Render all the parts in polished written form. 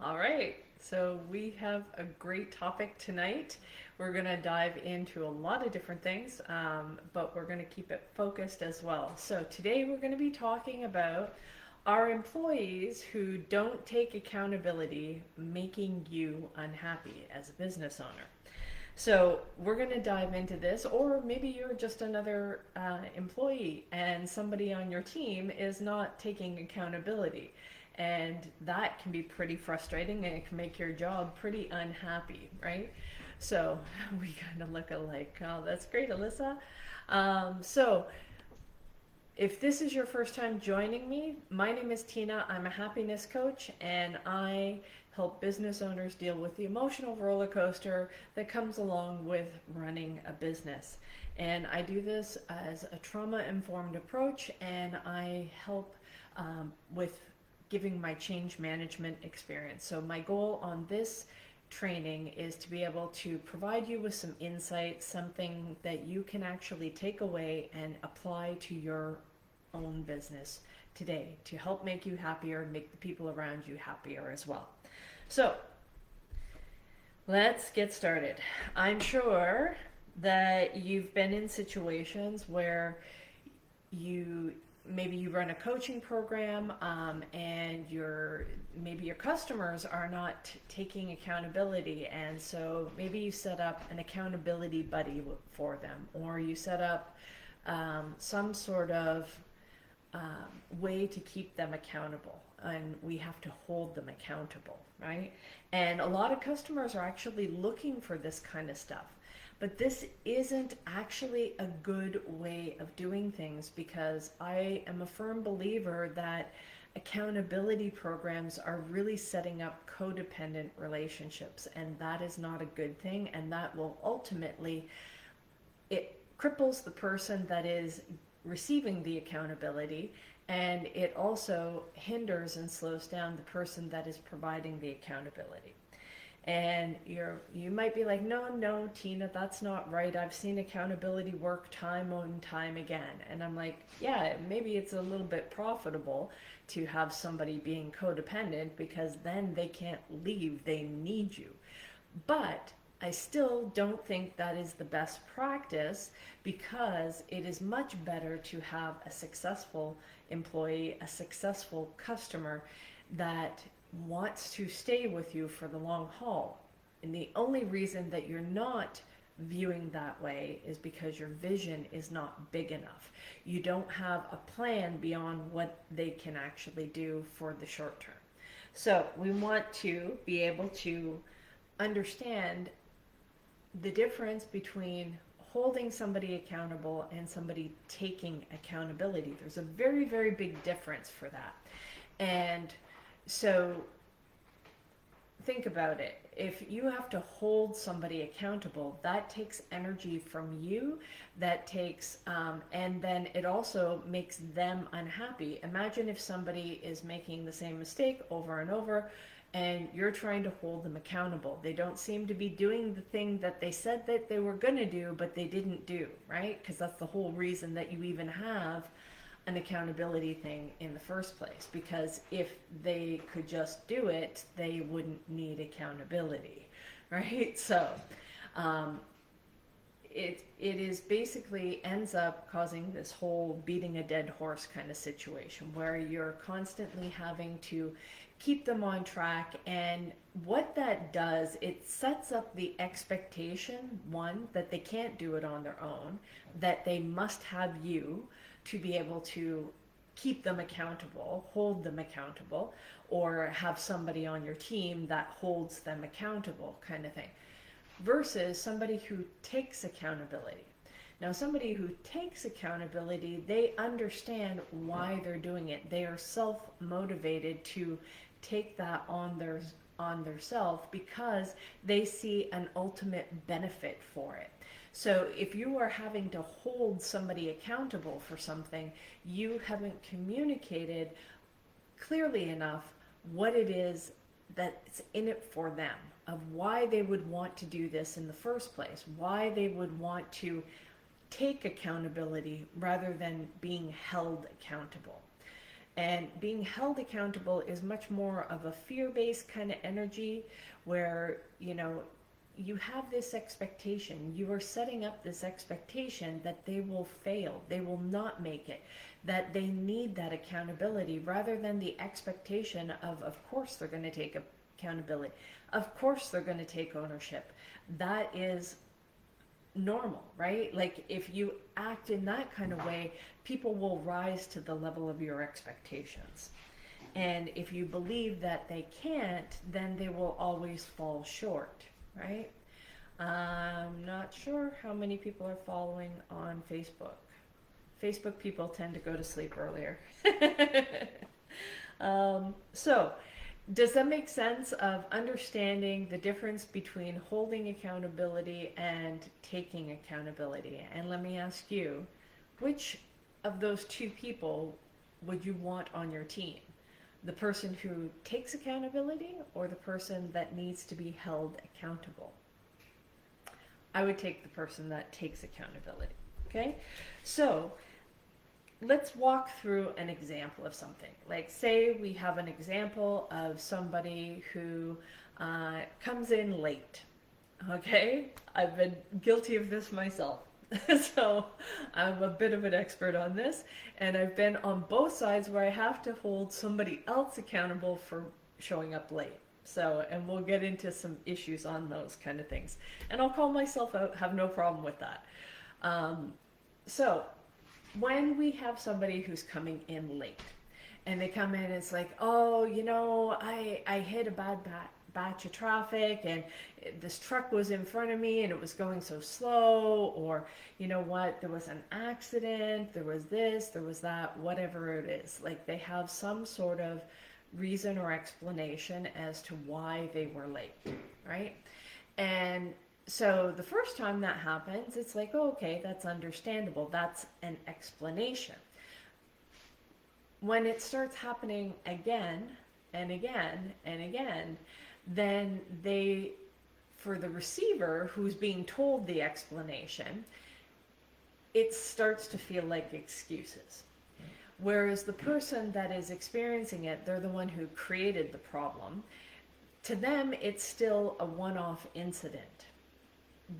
All right, so we have a great topic tonight. We're going to dive into a lot of different things, but we're going to keep it focused as well. So today we're going to be talking about our employees who don't take accountability, making you unhappy as a business owner. So we're going to dive into this, or maybe you're just another employee and somebody on your team is not taking accountability. And that can be pretty frustrating and it can make your job pretty unhappy, right? So we kind of look alike. Oh, that's great, Alyssa. So if this is your first time joining me, my name is Tina. I'm a happiness coach and I help business owners deal with the emotional roller coaster that comes along with running a business. And I do this as a trauma informed approach and I help with giving my change management experience. So, my goal on this training is to be able to provide you with some insight, something that you can actually take away and apply to your own business today to help make you happier, make the people around you happier as well. So, let's get started. I'm sure that you've been in situations where you maybe you run a coaching program and maybe your customers are not taking accountability, and so maybe you set up an accountability buddy for them, or you set up some sort of way to keep them accountable, and we have to hold them accountable, right? And a lot of customers are actually looking for this kind of stuff. But this isn't actually a good way of doing things, because I am a firm believer that accountability programs are really setting up codependent relationships, and that is not a good thing, and that will ultimately, it cripples the person that is receiving the accountability, and it also hinders and slows down the person that is providing the accountability. And you might be like, no, Tina, that's not right. I've seen accountability work time and time again. And I'm like, yeah, maybe it's a little bit profitable to have somebody being codependent, because then they can't leave. They need you. But I still don't think that is the best practice, because it is much better to have a successful employee, a successful customer that wants to stay with you for the long haul. And the only reason that you're not viewing that way is because your vision is not big enough. You don't have a plan beyond what they can actually do for the short term. So we want to be able to understand the difference between holding somebody accountable and somebody taking accountability. There's a very, very big difference for that. And so think about it. If you have to hold somebody accountable, that takes energy from you, that takes, and then it also makes them unhappy. Imagine if somebody is making the same mistake over and over, and you're trying to hold them accountable. They don't seem to be doing the thing that they said that they were going to do, but they didn't do, right? Because that's the whole reason that you even have an accountability thing in the first place, because if they could just do it, they wouldn't need accountability, right? So it is basically ends up causing this whole beating a dead horse kind of situation, where you're constantly having to keep them on track. And what that does, it sets up the expectation, one, that they can't do it on their own, that they must have you to be able to keep them accountable, hold them accountable, or have somebody on your team that holds them accountable, kind of thing. Versus somebody who takes accountability. Now, somebody who takes accountability, they understand why they're doing it. They are self-motivated to take that on their self, because they see an ultimate benefit for it. So if you are having to hold somebody accountable for something, you haven't communicated clearly enough what it is that's in it for them, of why they would want to do this in the first place, why they would want to take accountability rather than being held accountable. And being held accountable is much more of a fear-based kind of energy where, you have this expectation. You are setting up this expectation that they will fail, they will not make it, that they need that accountability rather than the expectation of course, they're going to take accountability. Of course, they're going to take ownership. That is normal, right? Like if you act in that kind of way, people will rise to the level of your expectations. And if you believe that they can't, then they will always fall short, right? I'm not sure how many people are following on Facebook. Facebook people tend to go to sleep earlier. So, does that make sense of understanding the difference between holding accountability and taking accountability? And let me ask you, which of those two people would you want on your team? The person who takes accountability or the person that needs to be held accountable? I would take the person that takes accountability. Okay? So, let's walk through an example of something. Like, say we have an example of somebody who comes in late. Okay? I've been guilty of this myself. So I'm a bit of an expert on this, and I've been on both sides where I have to hold somebody else accountable for showing up late. So, and we'll get into some issues on those kind of things. And I'll call myself out, have no problem with that. So, when we have somebody who's coming in late, and they come in, it's like, oh, I hit a bad batch of traffic, and this truck was in front of me, and it was going so slow, or there was an accident, there was this, there was that, whatever it is. Like, they have some sort of reason or explanation as to why they were late, right? And so the first time that happens, it's like, oh, okay, that's understandable. That's an explanation. When it starts happening again and again and again, then for the receiver who's being told the explanation, it starts to feel like excuses. Whereas the person that is experiencing it, they're the one who created the problem. To them, it's still a one-off incident.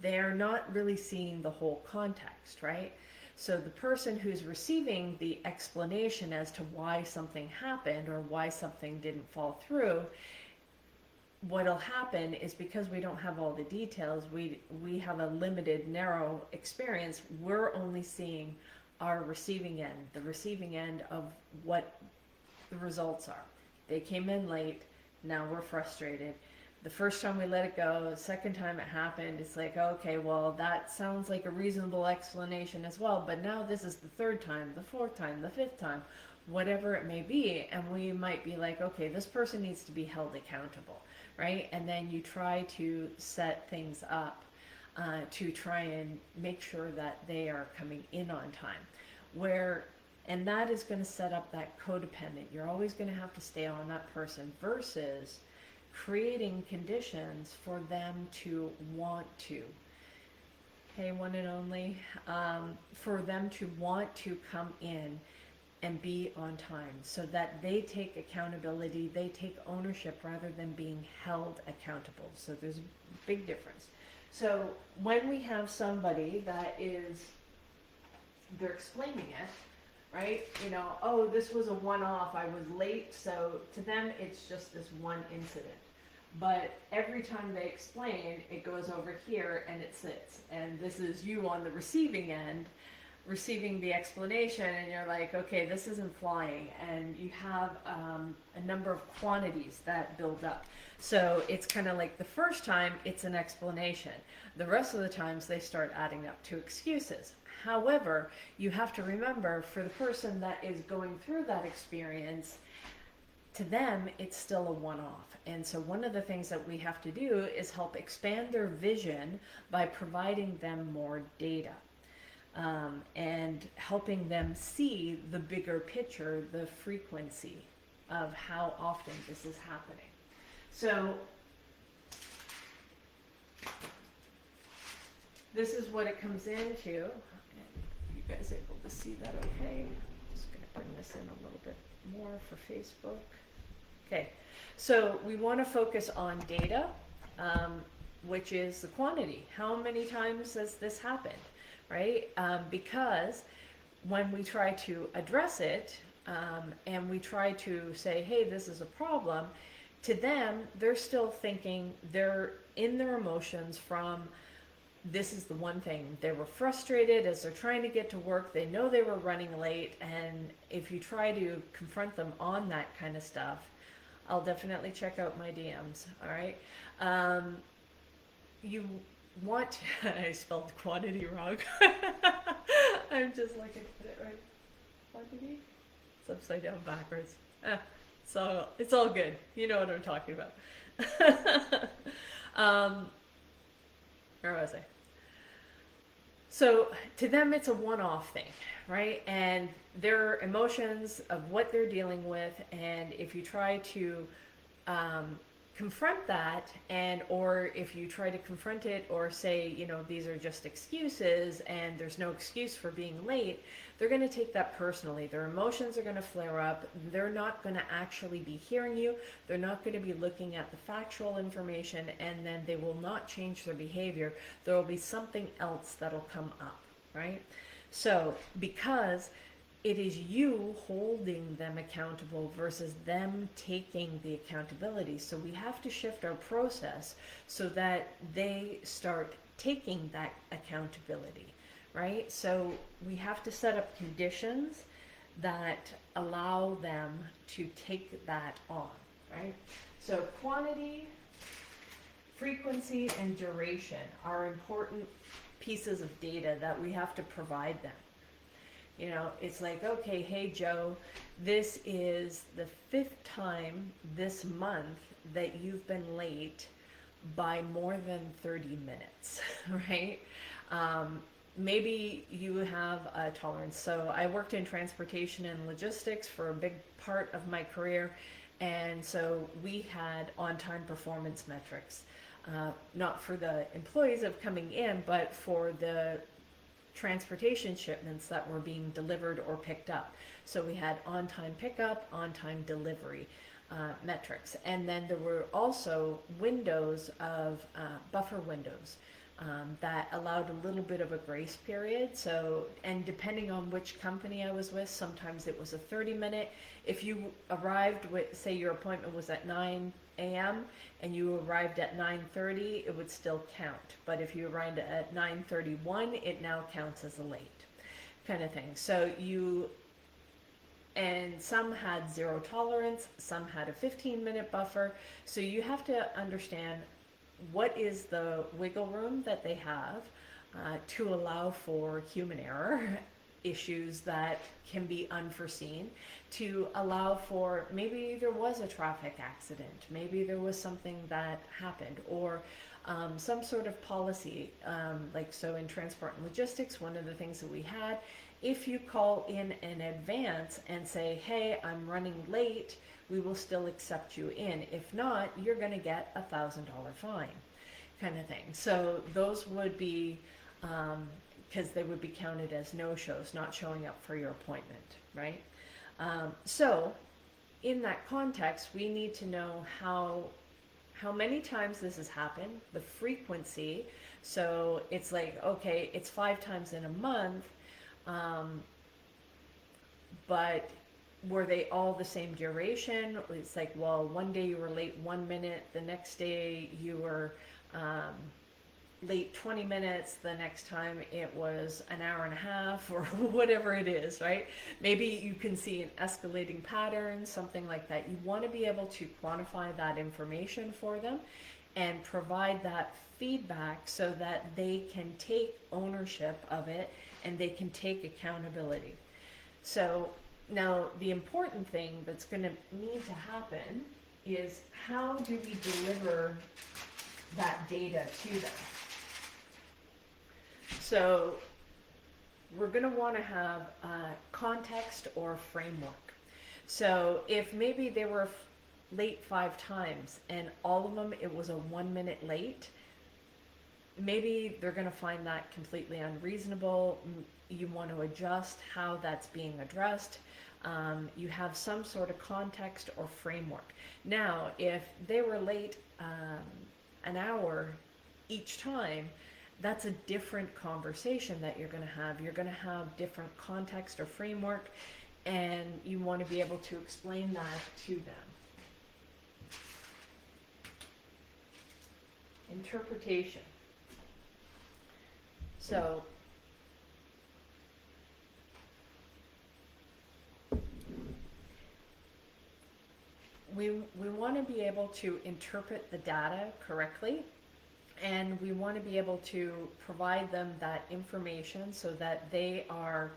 They're not really seeing the whole context, right? So the person who's receiving the explanation as to why something happened or why something didn't fall through, what'll happen is, because we don't have all the details, we have a limited, narrow experience. We're only seeing our receiving end, the receiving end of what the results are. They came in late, now we're frustrated. The first time we let it go, the second time it happened, it's like, okay, well, that sounds like a reasonable explanation as well, but now this is the third time, the fourth time, the fifth time, whatever it may be, and we might be like, okay, this person needs to be held accountable, right? And then you try to set things up to try and make sure that they are coming in on time. And that is going to set up that codependent. You're always going to have to stay on that person versus creating conditions for them to want to. Okay, one and only. For them to want to come in and be on time so that they take accountability, they take ownership rather than being held accountable. So there's a big difference. So when we have somebody that they're explaining it, right? Oh, this was a one-off, I was late, so to them it's just this one incident. But every time they explain, it goes over here and it sits. And this is you on the receiving end, receiving the explanation, and you're like, okay, this isn't flying. And you have a number of quantities that build up. So it's kind of like the first time it's an explanation. The rest of the times they start adding up to excuses. However, you have to remember, for the person that is going through that experience, to them, it's still a one-off. And so one of the things that we have to do is help expand their vision by providing them more data. And helping them see the bigger picture, the frequency of how often this is happening. So this is what it comes into. You guys able to see that okay? I'm just going to bring this in a little bit more for Facebook. Okay, so we want to focus on data, which is the quantity. How many times has this happened, right? Because when we try to address it, and we try to say, hey, this is a problem, to them, they're still thinking, they're in their emotions from, this is the one thing. They were frustrated as they're trying to get to work. They know they were running late. And if you try to confront them on that kind of stuff, I'll definitely check out my DMs. All right. You want, I spelled quantity wrong. I'm just looking at it right. Quantity? It's upside down backwards. So it's all good. You know what I'm talking about. Where was I? So to them, it's a one-off thing, right? And their emotions of what they're dealing with, and if you try to confront that, and or if you try to confront it or say, you know, these are just excuses and there's no excuse for being late, they're going to take that personally. Their emotions are going to flare up. They're not going to actually be hearing you. They're not going to be looking at the factual information, and then they will not change their behavior. There will be something else that'll come up, right? So because it is you holding them accountable versus them taking the accountability. So we have to shift our process so that they start taking that accountability, right? So we have to set up conditions that allow them to take that on, right? So quantity, frequency, and duration are important pieces of data that we have to provide them. You know, it's like, okay, hey, Joe, this is the 5th time this month that you've been late by more than 30 minutes, right? Maybe you have a tolerance. So I worked in transportation and logistics for a big part of my career. And so we had on-time performance metrics, not for the employees of coming in, but for the transportation shipments that were being delivered or picked up. So we had on-time pickup, on-time delivery metrics. And then there were also windows of buffer windows that allowed a little bit of a grace period. So, and depending on which company I was with, sometimes it was a 30-minute. If you arrived with, say your appointment was at 9 a.m. and you arrived at 9:30, it would still count. But if you arrived at 9:31, it now counts as a late kind of thing. So and some had 0 tolerance, some had a 15-minute buffer. So you have to understand what is the wiggle room that they have to allow for human error, issues that can be unforeseen, to allow for maybe there was a traffic accident, maybe there was something that happened, or some sort of policy, like so in transport and logistics, one of the things that we had, if you call in advance and say, hey, I'm running late, we will still accept you in. If not, you're going to get a $1,000 fine kind of thing. So those would be, because they would be counted as no-shows, not showing up for your appointment, right? So in that context, we need to know how many times this has happened, the frequency. So it's like, okay, it's 5 times in a month, but were they all the same duration? It's like, well, one day you were late 1 minute, the next day you were late 20 minutes, the next time it was an hour and a half, or whatever it is, right? Maybe you can see an escalating pattern, something like that. You want to be able to quantify that information for them and provide that feedback so that they can take ownership of it and they can take accountability. So now the important thing that's going to need to happen is, how do we deliver that data to them? So we're going to want to have context or framework. So if maybe they were late 5 times and all of them it was a 1 minute late, maybe they're going to find that completely unreasonable. you want to adjust how that's being addressed. You have some sort of context or framework. Now, if they were late an hour each time, that's a different conversation that you're going to have. You're going to have different context or framework, and you want to be able to explain that to them. Interpretation. So, we want to be able to interpret the data correctly, and we want to be able to provide them that information so that they are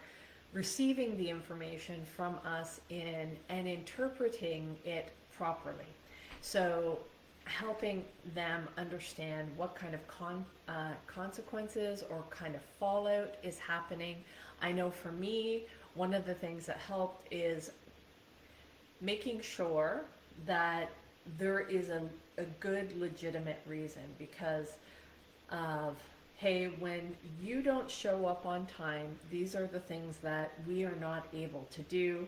receiving the information from us and interpreting it properly. So helping them understand what kind of consequences or kind of fallout is happening. I know for me, one of the things that helped is making sure that there is a good legitimate reason, because of, hey, when you don't show up on time, these are the things that we are not able to do.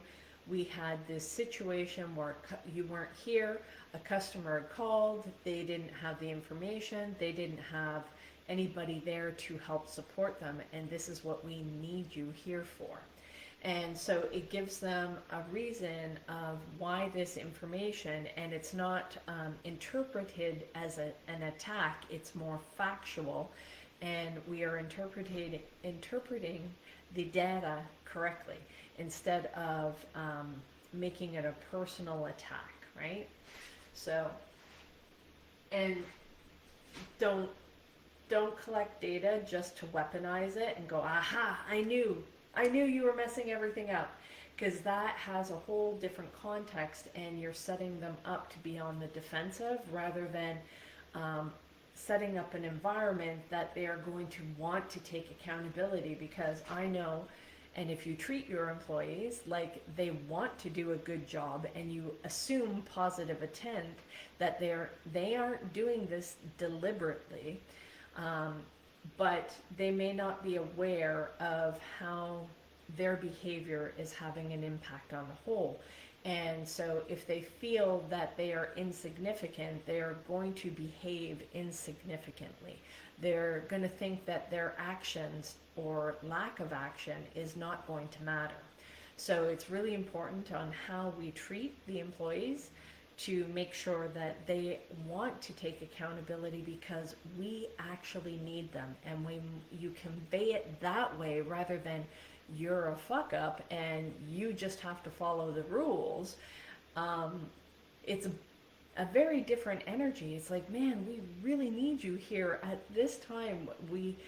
We had this situation where you weren't here, a customer had called, they didn't have the information, they didn't have anybody there to help support them, and this is what we need you here for. And so it gives them a reason of why this information, and it's not interpreted as an attack, it's more factual, and we are interpreting the data correctly instead of making it a personal attack, right? So, and don't collect data just to weaponize it and go, aha, I knew you were messing everything up, because that has a whole different context, and you're setting them up to be on the defensive rather than setting up an environment that they are going to want to take accountability. Because I know, and if you treat your employees like they want to do a good job and you assume positive intent, that they aren't doing this deliberately, but they may not be aware of how their behavior is having an impact on the whole. And so if they feel that they are insignificant, they are going to behave insignificantly. They're going to think that their actions or lack of action is not going to matter. So it's really important on how we treat the employees to make sure that they want to take accountability, because we actually need them. And when you convey it that way, rather than you're a fuck up and you just have to follow the rules, it's a very different energy. It's like, man, we really need you here at this time. We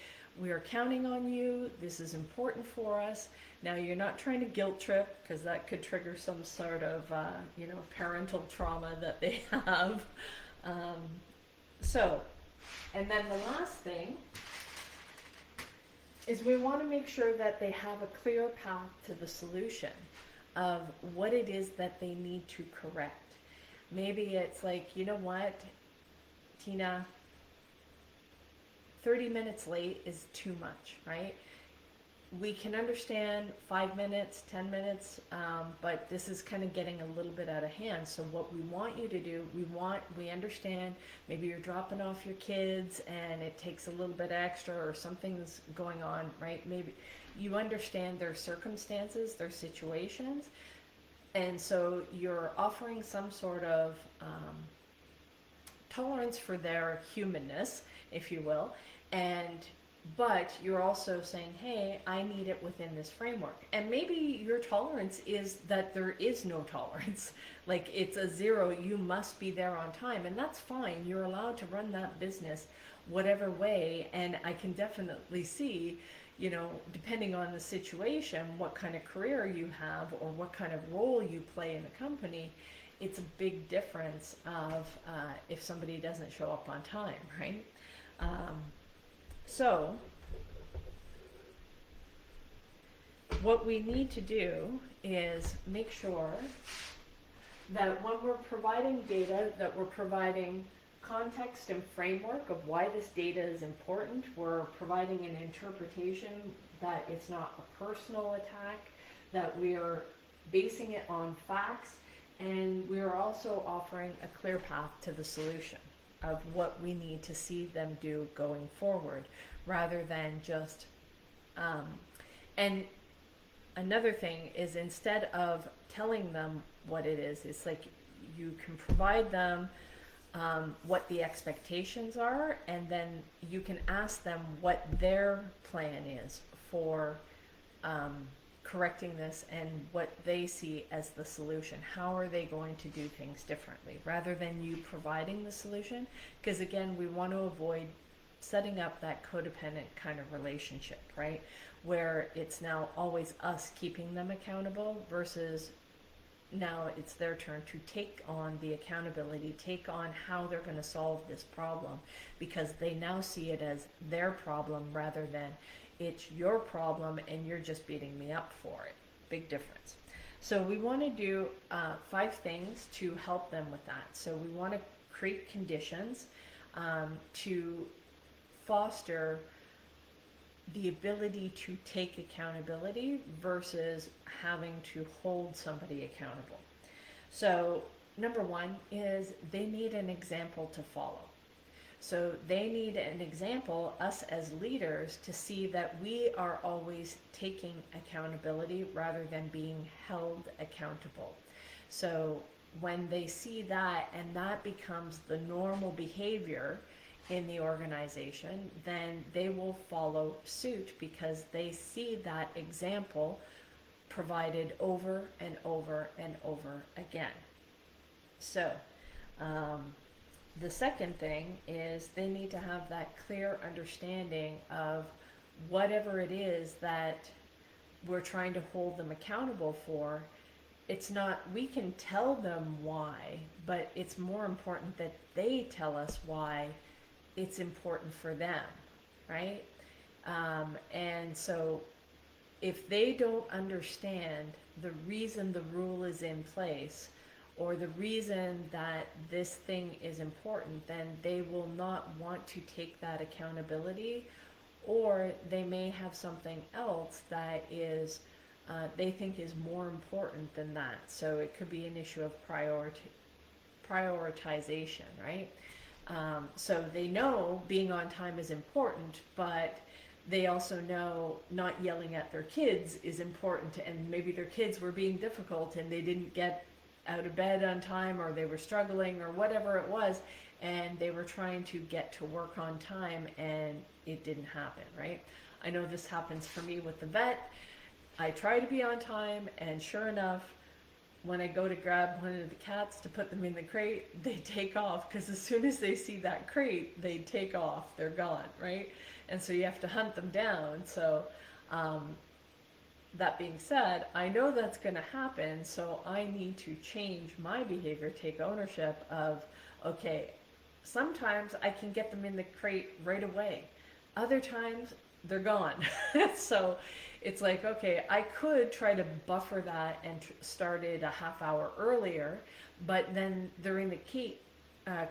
are counting on you. This is important for us. Now, you're not trying to guilt trip, because that could trigger some sort of, parental trauma that they have. And then the last thing is we want to make sure that they have a clear path to the solution of what it is that they need to correct. Maybe it's like, you know what, Tina, 30 minutes late is too much, right? We can understand 5 minutes, 10 minutes, but this is kind of getting a little bit out of hand. So what we want you to do, we understand maybe you're dropping off your kids and it takes a little bit extra, or something's going on, right? Maybe you understand their circumstances, their situations, and so you're offering some sort of tolerance for their humanness, if you will, but you're also saying, hey, I need it within this framework. And maybe your tolerance is that there is no tolerance. Like, it's a zero, you must be there on time. And that's fine. You're allowed to run that business whatever way. And I can definitely see, depending on the situation, what kind of career you have or what kind of role you play in the company, it's a big difference of if somebody doesn't show up on time, right? So, what we need to do is make sure that when we're providing data, that we're providing context and framework of why this data is important. We're providing an interpretation that it's not a personal attack, that we are basing it on facts, and we are also offering a clear path to the solution of what we need to see them do going forward, rather than just, and another thing is, instead of telling them what it is, it's like you can provide them what the expectations are, and then you can ask them what their plan is for correcting this and what they see as the solution. How are they going to do things differently, rather than you providing the solution? Because again, we want to avoid setting up that codependent kind of relationship, right? Where it's now always us keeping them accountable versus now it's their turn to take on the accountability, take on how they're going to solve this problem, because they now see it as their problem rather than it's your problem and you're just beating me up for it. Big difference. So we want to do 5 things to help them with that. So we want to create conditions to foster the ability to take accountability versus having to hold somebody accountable. So number 1 is they need an example to follow. So they need an example, us as leaders, to see that we are always taking accountability rather than being held accountable. So when they see that and that becomes the normal behavior in the organization, then they will follow suit because they see that example provided over and over and over again. So, the second thing is they need to have that clear understanding of whatever it is that we're trying to hold them accountable for. It's not, we can tell them why, but it's more important that they tell us why it's important for them, right? And so if they don't understand the reason the rule is in place, or the reason that this thing is important, then they will not want to take that accountability, or they may have something else that is they think is more important than that. So it could be an issue of prioritization, right? So they know being on time is important, but they also know not yelling at their kids is important, and maybe their kids were being difficult and they didn't get out of bed on time, or they were struggling, or whatever it was, and they were trying to get to work on time and it didn't happen, right? I know this happens for me with the vet. I try to be on time, and sure enough, when I go to grab one of the cats to put them in the crate, they take off, because as soon as they see that crate, they take off, they're gone, right? And so you have to hunt them down. So that being said, I know that's going to happen, so I need to change my behavior, take ownership of, okay, sometimes I can get them in the crate right away. Other times, they're gone. So it's like, okay, I could try to buffer that and start it a half hour earlier, but then they're in the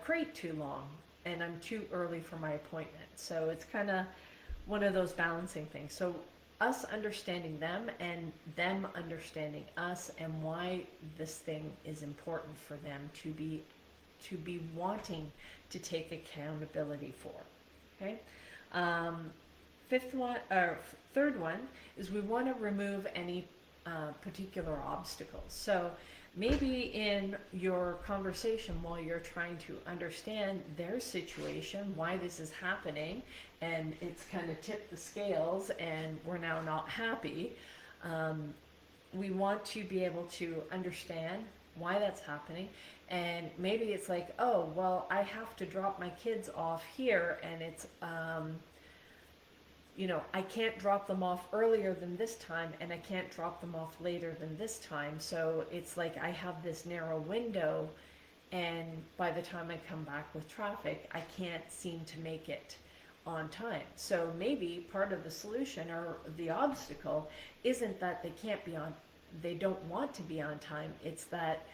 crate too long, and I'm too early for my appointment. So it's kind of one of those balancing things. So us understanding them and them understanding us, and why this thing is important for them to be wanting to take accountability for. Okay. Third one is we want to remove any particular obstacles. So maybe in your conversation, while you're trying to understand their situation, why this is happening, and it's kind of tipped the scales and we're now not happy, we want to be able to understand why that's happening. And maybe it's like, oh, well, I have to drop my kids off here, and it's I can't drop them off earlier than this time, and I can't drop them off later than this time. So it's like I have this narrow window, and by the time I come back with traffic, I can't seem to make it on time. So maybe part of the solution, or the obstacle, isn't that they don't want to be on time. It's that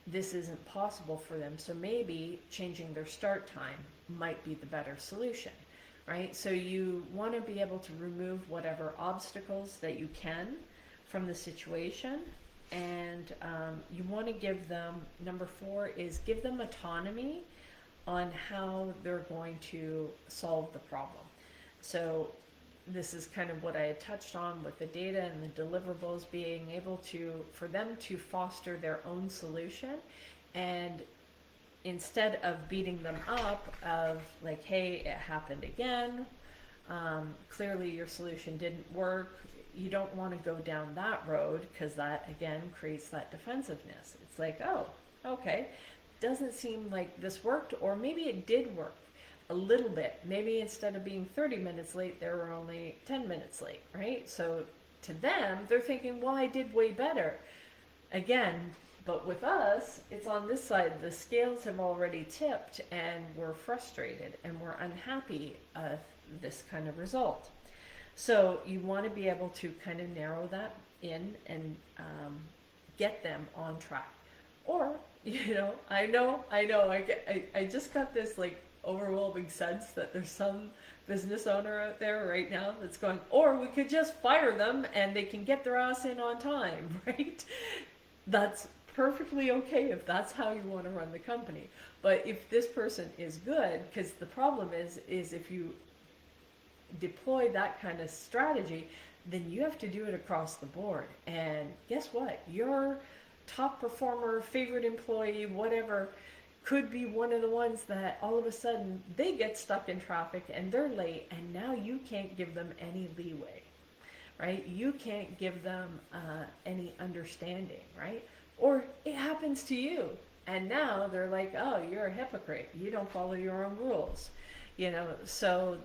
this isn't possible for them. So maybe changing their start time might be the better solution. right? So you want to be able to remove whatever obstacles that you can from the situation. And you want to give them, number 4 is give them autonomy on how they're going to solve the problem. So this is kind of what I had touched on with the data and the deliverables, being able to, for them to foster their own solution, and instead of beating them up of like, hey, it happened again, clearly your solution didn't work. You don't want to go down that road, because that again creates that defensiveness. It's like, oh, okay, doesn't seem like this worked, or maybe it did work a little bit. Maybe instead of being 30 minutes late, they were only 10 minutes late, right? So to them, they're thinking, well, I did way better. Again, but with us, it's on this side. The scales have already tipped, and we're frustrated and we're unhappy with this kind of result. So you want to be able to kind of narrow that in and get them on track. Or, I just got this like overwhelming sense that there's some business owner out there right now that's going, or we could just fire them and they can get their ass in on time, right? That's perfectly okay if that's how you want to run the company. But if this person is good, because the problem is if you deploy that kind of strategy, then you have to do it across the board. And guess what? Your top performer, favorite employee, whatever, could be one of the ones that all of a sudden they get stuck in traffic and they're late, and now you can't give them any leeway, right? You can't give them any understanding, right? Or it happens to you, and now they're like, oh, you're a hypocrite. You don't follow your own rules, So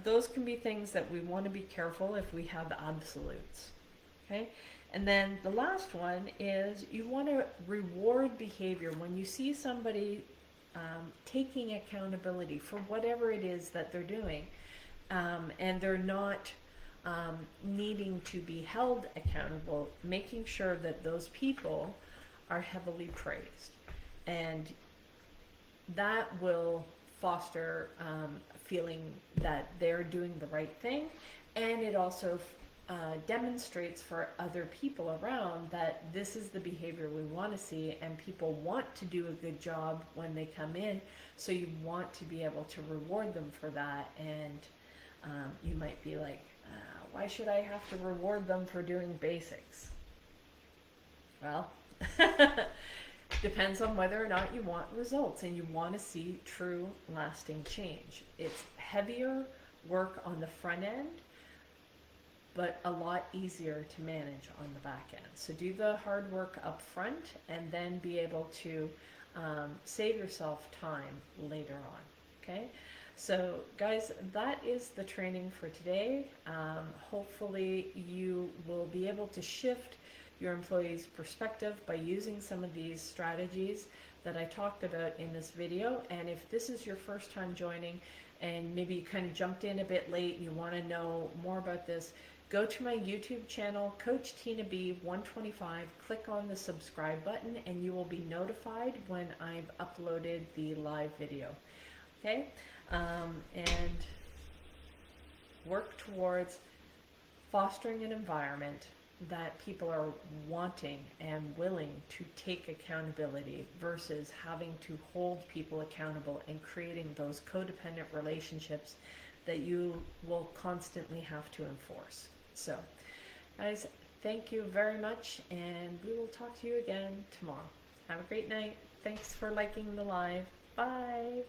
those can be things that we want to be careful if we have absolutes, okay? And then the last one is you want to reward behavior. When you see somebody taking accountability for whatever it is that they're doing, and they're not needing to be held accountable, making sure that those people are heavily praised. And that will foster feeling that they're doing the right thing, and it also demonstrates for other people around that this is the behavior we want to see, and people want to do a good job when they come in, so you want to be able to reward them for that. And you might be like, why should I have to reward them for doing basics? Well, depends on whether or not you want results and you want to see true lasting change. It's heavier work on the front end, but a lot easier to manage on the back end. So do the hard work up front, and then be able to save yourself time later on, okay? So guys, that is the training for today. Hopefully you will be able to shift your employees' perspective by using some of these strategies that I talked about in this video. And if this is your first time joining, and maybe you kind of jumped in a bit late and you want to know more about this, go to my YouTube channel, Coach Tina B 125, click on the subscribe button, and you will be notified when I've uploaded the live video, okay? And work towards fostering an environment that people are wanting and willing to take accountability, versus having to hold people accountable and creating those codependent relationships that you will constantly have to enforce. So, guys, thank you very much, and we will talk to you again tomorrow. Have a great night. Thanks for liking the live. Bye.